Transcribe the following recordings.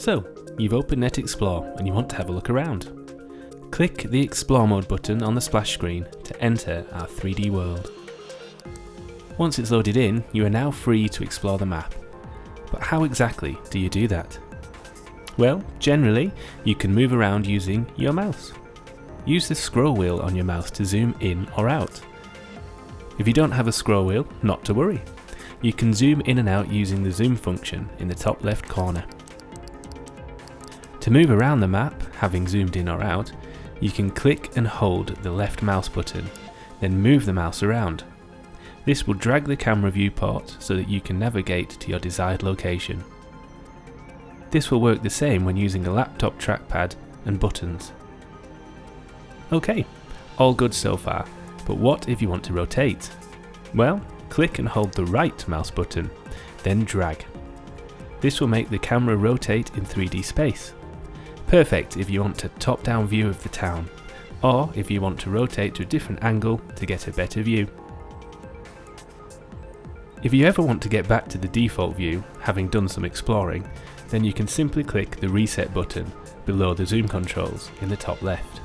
So, you've opened NetExplore and you want to have a look around. Click the Explore Mode button on the splash screen to enter our 3D world. Once it's loaded in, you are now free to explore the map. But how exactly do you do that? Well, generally, you can move around using your mouse. Use the scroll wheel on your mouse to zoom in or out. If you don't have a scroll wheel, not to worry. You can zoom in and out using the zoom function in the top left corner. To move around the map, having zoomed in or out, you can click and hold the left mouse button, then move the mouse around. This will drag the camera viewport so that you can navigate to your desired location. This will work the same when using a laptop trackpad and buttons. Okay, all good so far, but what if you want to rotate? Well, click and hold the right mouse button, then drag. This will make the camera rotate in 3D space. Perfect if you want a top-down view of the town, or if you want to rotate to a different angle to get a better view. If you ever want to get back to the default view, having done some exploring, then you can simply click the reset button below the zoom controls in the top left.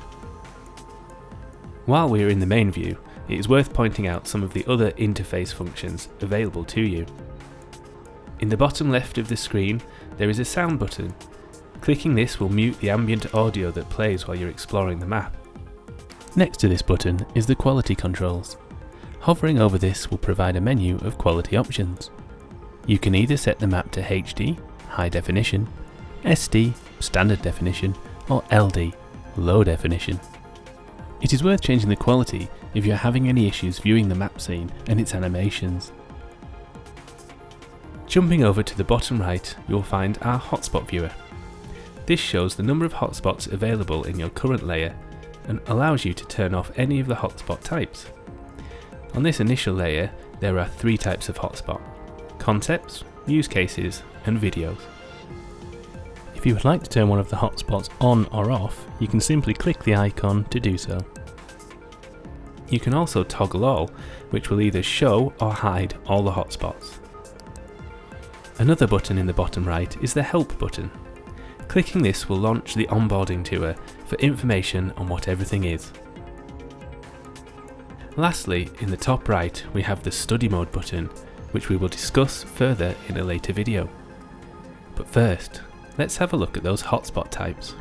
While we are in the main view, it is worth pointing out some of the other interface functions available to you. In the bottom left of the screen, there is a sound button. Clicking this will mute the ambient audio that plays while you're exploring the map. Next to this button is the quality controls. Hovering over this will provide a menu of quality options. You can either set the map to HD, high definition, SD, standard definition, or LD, low definition. It is worth changing the quality if you're having any issues viewing the map scene and its animations. Jumping over to the bottom right, you'll find our hotspot viewer. This shows the number of hotspots available in your current layer and allows you to turn off any of the hotspot types. On this initial layer, there are 3 types of hotspot: concepts, use cases, and videos. If you would like to turn one of the hotspots on or off, you can simply click the icon to do so. You can also toggle all, which will either show or hide all the hotspots. Another button in the bottom right is the Help button. Clicking this will launch the onboarding tour for information on what everything is. Lastly, in the top right, we have the Study Mode button, which we will discuss further in a later video. But first, let's have a look at those hotspot types.